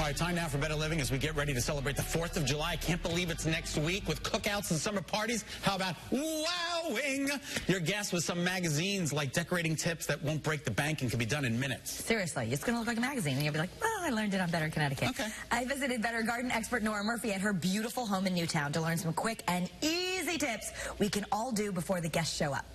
right, time now for Better Living as we get ready to celebrate the 4th of July. I can't believe it's next week with cookouts and summer parties. How about wowing your guests with some magazines like decorating tips that won't break the bank and can be done in minutes? Seriously, it's going to look like a magazine, and you'll be like, well, I learned it on Better Connecticut. Okay. I visited Better Garden expert Nora Murphy at her beautiful home in Newtown to learn some quick and easy tips we can all do before the guests show up.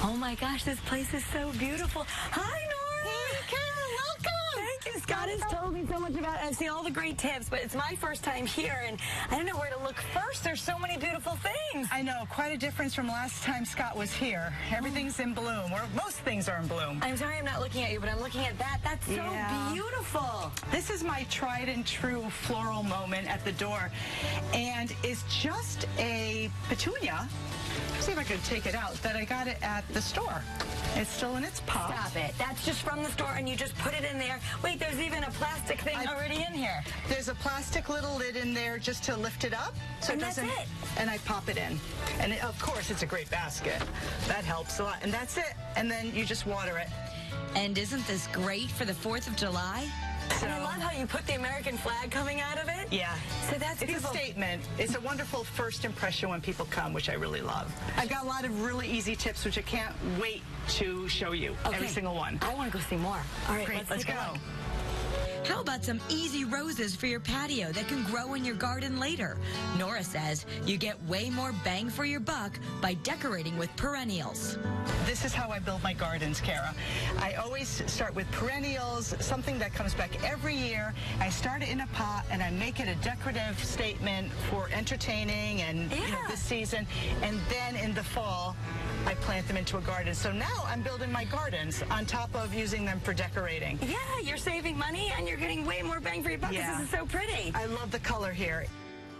Oh my gosh, this place is so beautiful. Hi, Nora. Hey, Karen, welcome. Thank you. Scott has told me so much about it. I've seen all the great tips, but it's my first time here, and I don't know where to look first. There's so many beautiful things. I know, quite a difference from last time Scott was here. Everything's in bloom, or most things are in bloom. I'm sorry I'm not looking at you, but I'm looking at that. That's so beautiful. This is my tried and true floral moment at the door, and it's just a petunia. Let's see if I could take it out. That I got it at the store. It's still in its pot. Stop it. That's just from the store, and you just put it in there. Wait, there's even a plastic thing already in here. There's a plastic little lid in there just to lift it up. So And it doesn't, that's it. And I pop it in. And of course, it's a great basket. That helps a lot. And that's it. And then you just water it. And isn't this great for the 4th of July? And I love how you put the American flag coming out of it. Yeah. So that's It's beautiful. a statement. It's a wonderful first impression when people come, which I really love. I've got a lot of really easy tips, which I can't wait to show you. Okay. Every single one. I want to go see more. All right, Great, let's take a go. look. How about some easy roses for your patio that can grow in your garden later? Nora says you get way more bang for your buck by decorating with perennials. This is how I build my gardens, Kara. I always start with perennials, something that comes back every year. I start it in a pot, and I make it a decorative statement for entertaining and this season. And then in the fall, I plant them into a garden. So now I'm building my gardens on top of using them for decorating. Yeah, you're saving money, and you're getting way more bang for your buck. Yeah. This is so pretty. I love the color here.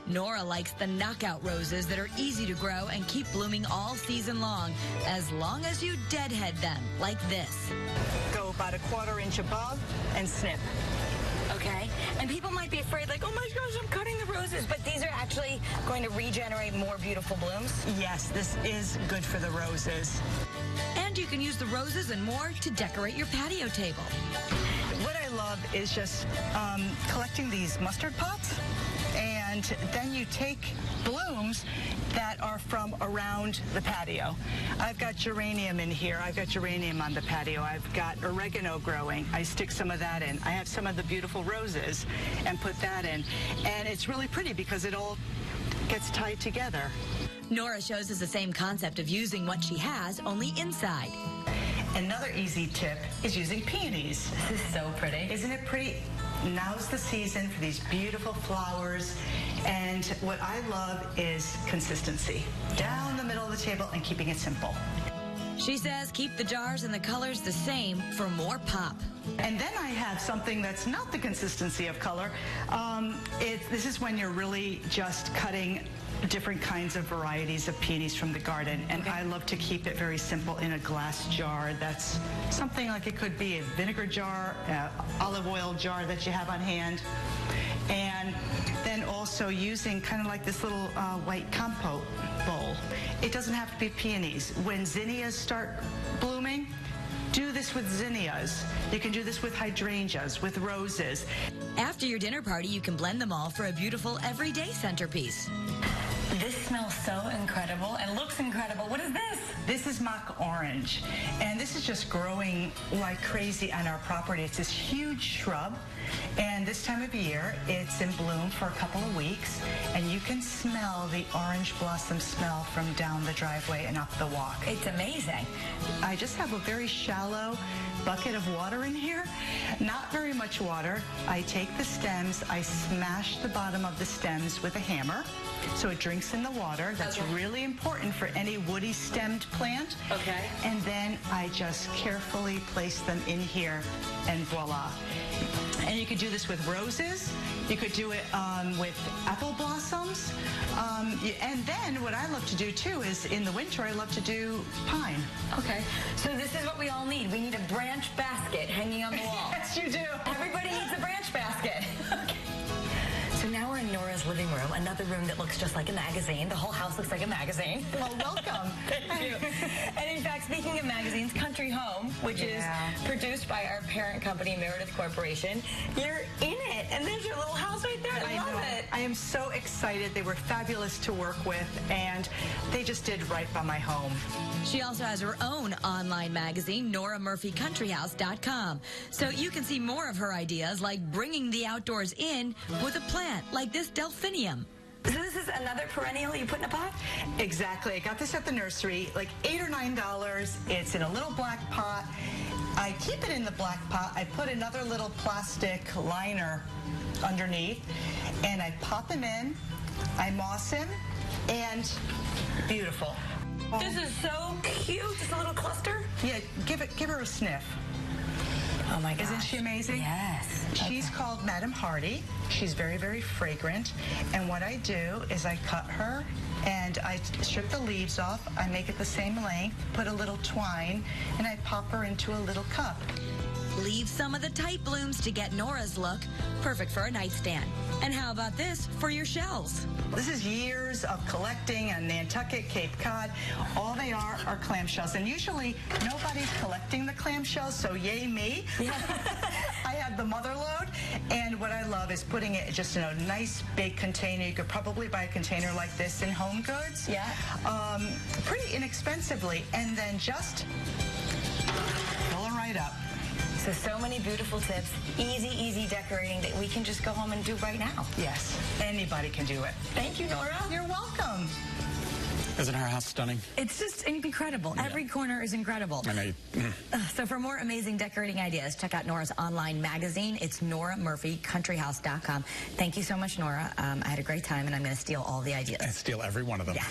Nora likes the knockout roses that are easy to grow and keep blooming all season long as you deadhead them, like this. Go about a 1/4 inch above and snip. Okay, and people might be afraid, like, oh my gosh, I'm cutting the roses, but these are actually going to regenerate more beautiful blooms. Yes, this is good for the roses. And you can use the roses and more to decorate your patio table. What I love is just collecting these mustard pots, and then you take blooms that are from around the patio. I've got geranium in here. I've got geranium on the patio. I've got oregano growing. I stick some of that in. I have some of the beautiful roses and put that in. And it's really pretty because it all gets tied together. Nora shows us the same concept of using what she has, only inside. Another easy tip is using peonies. This is so pretty. Isn't it pretty? Now's the season for these beautiful flowers, and what I love is consistency. Down the middle of the table and keeping it simple. She says keep the jars and the colors the same for more pop. And then I have something that's not the consistency of color. This is when you're really just cutting different kinds of varieties of peonies from the garden, and I love to keep it very simple in a glass jar. That's something like it could be a vinegar jar, olive oil jar that you have on hand, and then also using kind of like this little white compote bowl. It doesn't have to be peonies. When zinnias start blooming, do this with zinnias. You can do this with hydrangeas, with roses. After your dinner party, you can blend them all for a beautiful everyday centerpiece. This smells so incredible and looks incredible. What is this? This is mock orange, and this is just growing like crazy on our property. It's this huge shrub, and this time of year, it's in bloom for a couple of weeks, and you can smell the orange blossom smell from down the driveway and up the walk. It's amazing. I just have a very shallow bucket of water in here, not very much water. I take the stems, I smash the bottom of the stems with a hammer, so it drinks in the water. That's really important for any woody stemmed plant. Okay. And then I just carefully place them in here, and voila. And you could do this with roses. You could do it with apple blossoms. And then what I love to do too is in the winter I love to do pine. Okay. So this is what we all need. We need a branch basket hanging on the wall. Yes, you do. Everybody needs a branch basket. Okay. So now we're in Nora's living room, another room that looks just like a magazine. The whole house looks like a magazine. Well, welcome. Thank you. And in fact, speaking of magazines, Country Home, which is produced by our parent company, Meredith Corporation, you're in it, and there's your little house right there. I love it. I am so excited. They were fabulous to work with, and they just did right by my home. She also has her own online magazine, NoraMurphyCountryHouse.com. So you can see more of her ideas, like bringing the outdoors in with a plant like this delphinium. So this is another perennial you put in a pot? Exactly. I got this at the nursery, like $8 or $9. It's in a little black pot. I keep it in the black pot. I put another little plastic liner underneath, and I pop him in. I moss him, and beautiful. This is so cute. Just a little cluster. Yeah, give her a sniff. Oh my gosh. Isn't she amazing? Yes. She's called Madam Hardy. She's very, very fragrant. And what I do is I cut her and I strip the leaves off. I make it the same length, put a little twine, and I pop her into a little cup. Leave some of the tight blooms to get Nora's look. Perfect for a nightstand. And how about this for your shells? This is years of collecting on Nantucket, Cape Cod. All they are clamshells. And usually nobody's collecting the clamshells, so yay me. Yeah. I have the mother load, and what I love is putting it just in a nice big container. You could probably buy a container like this in Home Goods. Yeah. Pretty inexpensively, and then just fill them right up. So many beautiful tips, easy decorating that we can just go home and do right now. Yes, anybody can do it. Thank you, Nora. You're welcome. Isn't our house stunning? It's just incredible. Yeah. Every corner is incredible. I know. So for more amazing decorating ideas, check out Nora's online magazine. It's NoraMurphyCountryHouse.com. Thank you so much, Nora. I had a great time, and I'm going to steal all the ideas. I steal every one of them. Yeah.